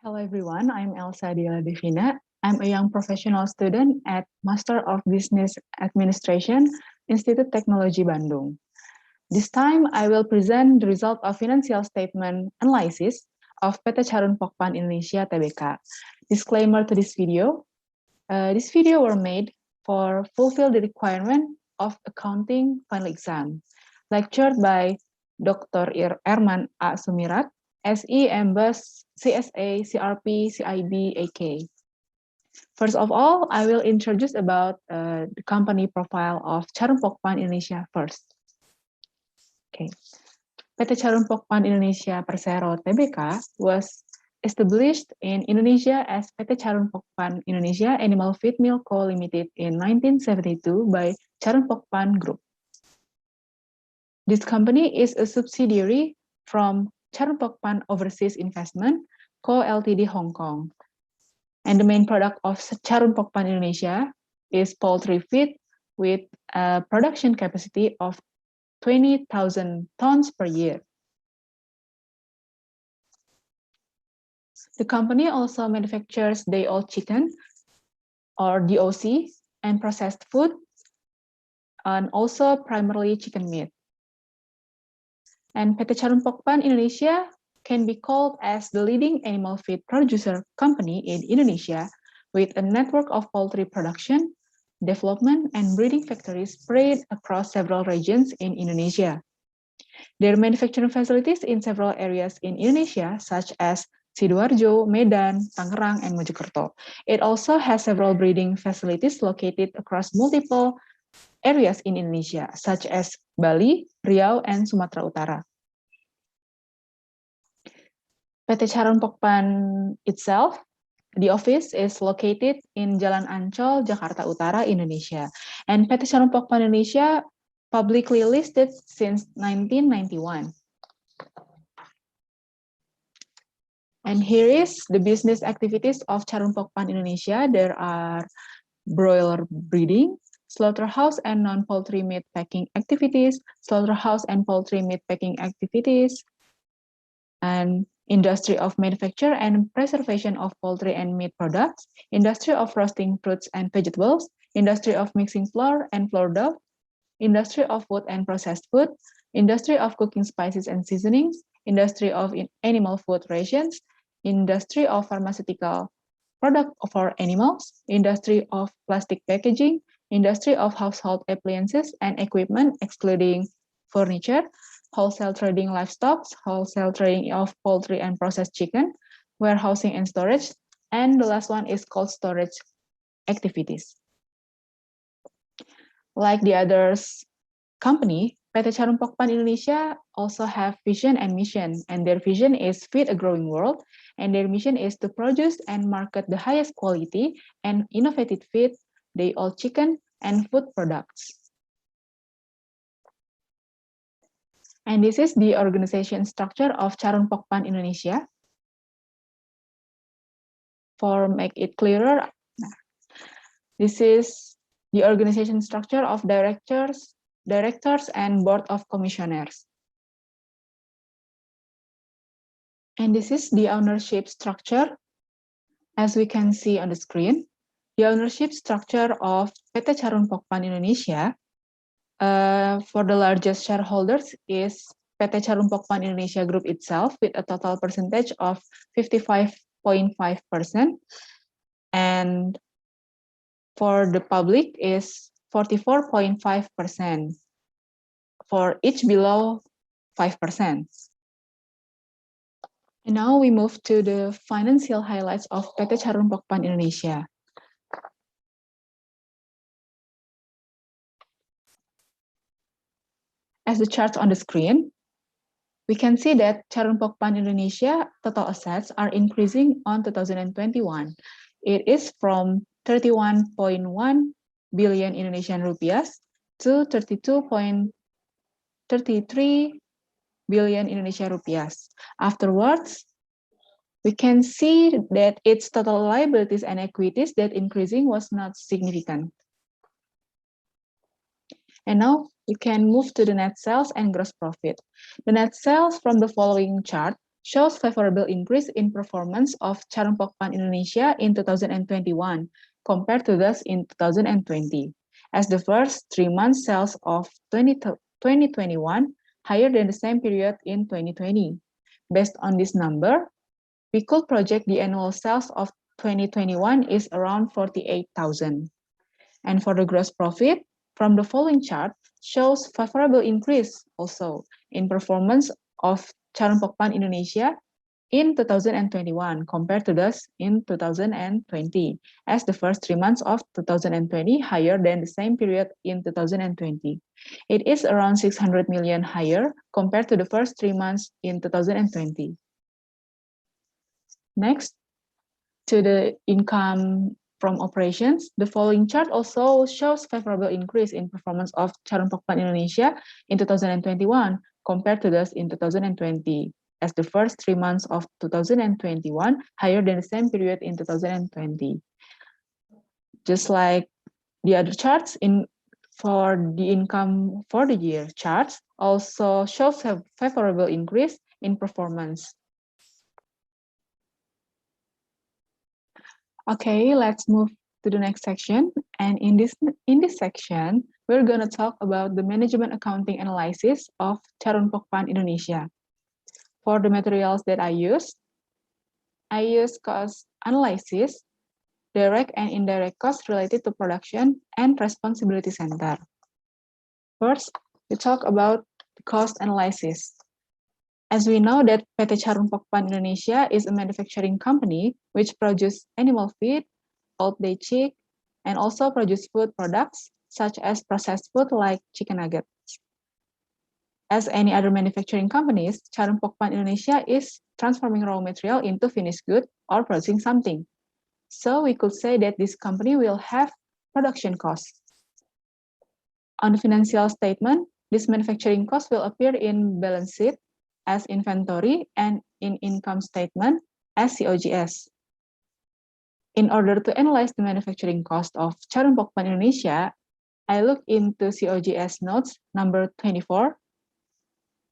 Hello everyone, I'm Elsa Diela Devina. I'm a young professional student at Master of Business Administration, Institute Teknologi Bandung. This time, I will present the result of financial statement analysis of PT Charun Pokpan Indonesia Tbk. Disclaimer to this video. This video were made for fulfill the requirement of accounting final exam, lectured by Dr. Erman A. Sumirat, SE MBAS CSA CRP CIB AK. First of all, I will introduce about the company profile of Charun Pokpan Indonesia first. Okay. PT Charun Pokpan Indonesia Persero Tbk was established in Indonesia as PT Charun Pokpan Indonesia Animal Feed Mill Co. Limited in 1972 by Charun Pokpan Group. This company is a subsidiary from Charun Pokpan Overseas Investment Co. Ltd. Hong Kong. And the main product of Charun Pokpan Indonesia is poultry feed with a production capacity of 20,000 tons per year. The company also manufactures day-old chicken, or DOC, and processed food, and also primarily chicken meat. And PT Charun Pokpan Indonesia can be called as the leading animal feed producer company in Indonesia, with a network of poultry production, development, and breeding factories spread across several regions in Indonesia. Their manufacturing facilities in several areas in Indonesia, such as Sidoarjo, Medan, Tangerang, and Mojokerto. It also has several breeding facilities located across multiple areas in Indonesia, such as Bali, Riau, and Sumatera Utara. PT Charun Pokpan itself, the office is located in Jalan Ancol, Jakarta Utara, Indonesia. And PT Charun Pokpan Indonesia publicly listed since 1991. And here is the business activities of Charun Pokpan Indonesia. There are broiler breeding, slaughterhouse and non-poultry meat packing activities, slaughterhouse and poultry meat packing activities, and industry of manufacture and preservation of poultry and meat products, industry of roasting fruits and vegetables, industry of mixing flour and flour dough, industry of food and processed food, industry of cooking spices and seasonings, industry of animal food rations, industry of pharmaceutical product for animals, industry of plastic packaging, industry of household appliances and equipment excluding furniture, wholesale trading livestock, wholesale trading of poultry and processed chicken, warehousing and storage, and the last one is cold storage activities. Like the others company, PT Charun Pokpan Indonesia also have vision and mission, and their vision is feed a growing world, and their mission is to produce and market the highest quality and innovative feed, day-old chicken, and food products. And this is the organization structure of Charun Pokpan Indonesia. For make it clearer, this is the organization structure of directors and board of commissioners. And this is the ownership structure, as we can see on the screen. The ownership structure of PT Charun Pokpan Indonesia for the largest shareholders is PT Charun Pokpan Indonesia Group itself with a total percentage of 55.5%. And for the public is 44.5%, for each below 5%. And now we move to the financial highlights of PT Charun Pokpan Indonesia. As the chart on the screen, we can see that Charun Pokpan Indonesia total assets are increasing on 2021. It is from 31.1 billion Indonesian rupiahs to 32.33 billion Indonesian rupiahs. Afterwards, we can see that its total liabilities and equities that increasing was not significant. And now we can move to the net sales and gross profit. The net sales from the following chart shows favorable increase in performance of Charon Pokpan Indonesia in 2021 compared to those in 2020, as the first 3 months sales of 2021 higher than the same period in 2020. Based on this number, we could project the annual sales of 2021 is around 48,000. And for the gross profit, from the following chart, shows favorable increase also in performance of Charon Pokpan Indonesia in 2021 compared to those in 2020, as the first 3 months of 2020 higher than the same period in 2020. It is around 600 million higher compared to the first 3 months in 2020. Next, to the income from operations, the following chart also shows favorable increase in performance of Charon Pokpan Indonesia in 2021 compared to those in 2020, as the first 3 months of 2021 higher than the same period in 2020. Just like the other charts, for the income for the year charts also shows a favorable increase in performance. Okay, let's move to the next section. And in this section, we're going to talk about the management accounting analysis of Charon Pokpan Indonesia. For the materials that I use cost analysis, direct and indirect costs related to production, and responsibility center. First, we talk about the cost analysis. As we know that PT Charon Pokpan Indonesia is a manufacturing company which produces animal feed, old day chick, and also produce food products such as processed food like chicken nuggets. As any other manufacturing companies, Charon Pokpan Indonesia is transforming raw material into finished good or producing something. So we could say that this company will have production costs. On the financial statement, this manufacturing cost will appear in balance sheet as inventory and in income statement as COGS. In order to analyze the manufacturing cost of Charon Pokpan Indonesia, I look into COGS notes number 24.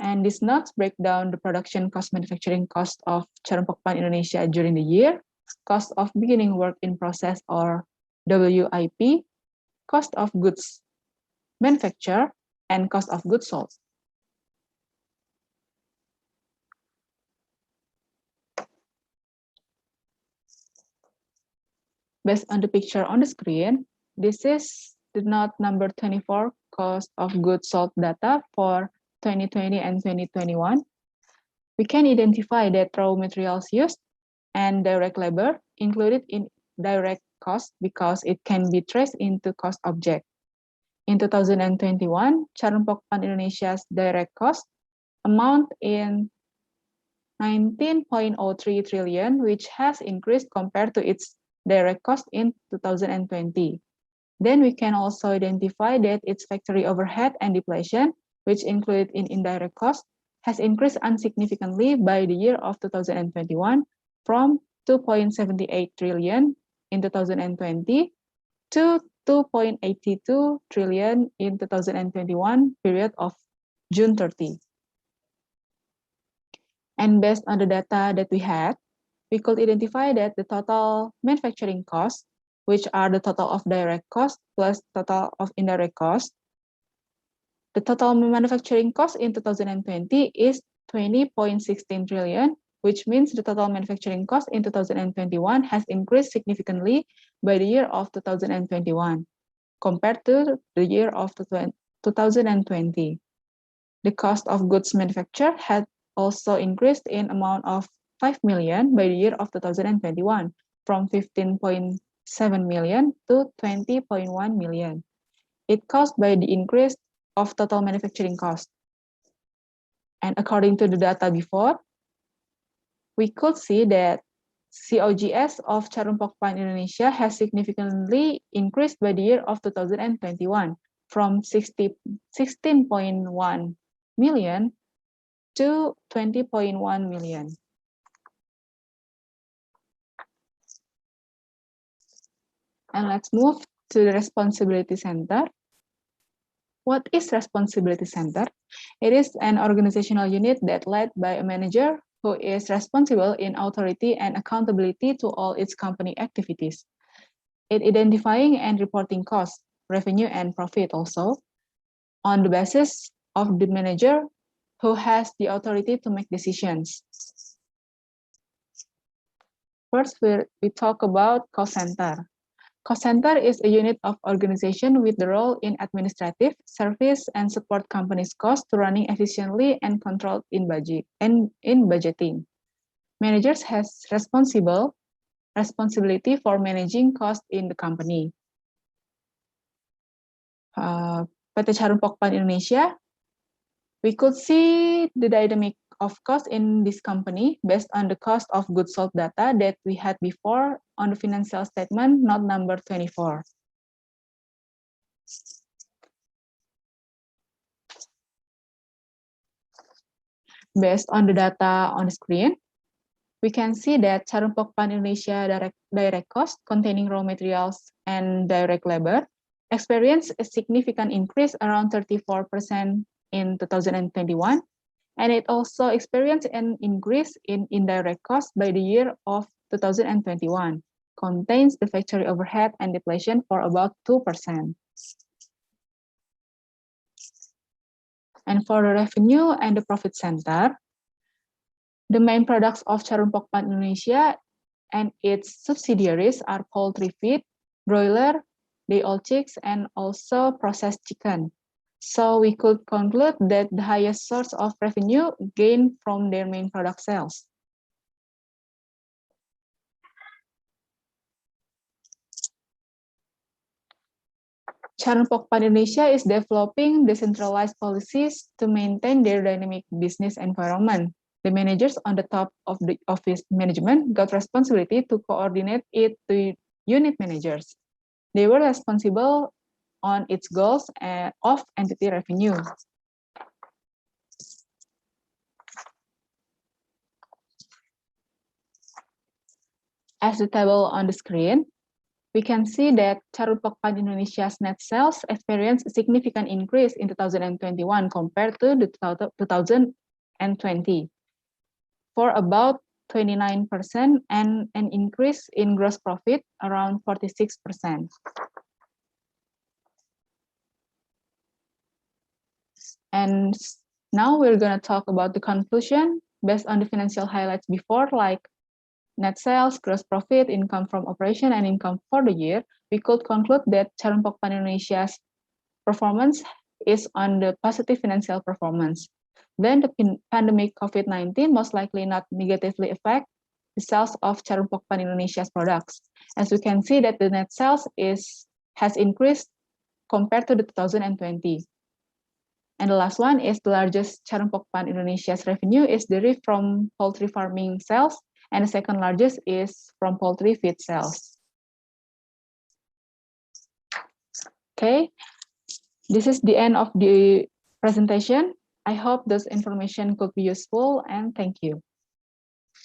And these notes break down the production cost, manufacturing cost of Charon Pokpan Indonesia during the year, cost of beginning work in process or WIP, cost of goods manufactured, and cost of goods sold. Based on the picture on the screen, this is the note number 24, cost of goods sold data for 2020 and 2021. We can identify that raw materials used and direct labor included in direct cost because it can be traced into cost object. In 2021, Charon Pokpan Indonesia's direct cost amount in 19.03 trillion, which has increased compared to its direct cost in 2020. Then we can also identify that its factory overhead and depletion, which included in indirect cost, has increased insignificantly by the year of 2021 from 2.78 trillion in 2020 to 2.82 trillion in 2021 period of June 30. And based on the data that we had, we could identify that the total manufacturing costs, which are the total of direct cost plus total of indirect cost, the total manufacturing cost in 2020 is 20.16 trillion, which means the total manufacturing cost in 2021 has increased significantly by the year of 2021 compared to the year of 2020. The cost of goods manufactured had also increased in amount of 5 million by the year of 2021, from 15.7 million to 20.1 million. It caused by the increase of total manufacturing cost. And according to the data before, we could see that COGS of Charon Pokpan Indonesia has significantly increased by the year of 2021 from 16.1 million to 20.1 million. And let's move to the responsibility center. What is responsibility center? It is an organizational unit that led by a manager who is responsible in authority and accountability to all its company activities. It identifying and reporting costs, revenue, and profit also on the basis of the manager who has the authority to make decisions. First, we talk about cost center. Cost center is a unit of organization with the role in administrative, service, and support companies' costs to running efficiently and controlled in budgeting. Managers has responsibility for managing costs in the company. PT Charum Pokpan Indonesia, we could see the dynamic of cost in this company based on the cost of goods sold data that we had before on the financial statement, note number 24. Based on the data on the screen, we can see that Charum Pokpan Indonesia direct cost containing raw materials and direct labor experienced a significant increase around 34% in 2021, and it also experienced an increase in indirect costs by the year of 2021, contains the factory overhead and deflation for about 2%. And for the revenue and the profit center, the main products of Charum Pokpan Indonesia and its subsidiaries are poultry feed, broiler, day-old chicks, and also processed chicken. So we could conclude that the highest source of revenue gained from their main product sales. Charum Pokpan Indonesia is developing decentralized policies to maintain their dynamic business environment. The managers on the top of the office management got responsibility to coordinate it to unit managers. They were responsible on its goals of entity revenue. As the table on the screen, we can see that Charum Pokpan Indonesia's net sales experienced a significant increase in 2021 compared to the 2020 for about 29% and an increase in gross profit around 46%. And now we're going to talk about the conclusion based on the financial highlights before, like net sales, gross profit, income from operation, and income for the year. We could conclude that Charum Pokpan Indonesia's performance is on the positive financial performance. Then the pandemic COVID-19 most likely not negatively affect the sales of Charum Pokpan Indonesia's products. As we can see that the net sales has increased compared to the 2020. And the last one is the largest Charum Pokpan Indonesia's revenue is derived from poultry farming sales, and the second largest is from poultry feed sales. Okay, this is the end of the presentation. I hope this information could be useful, and thank you.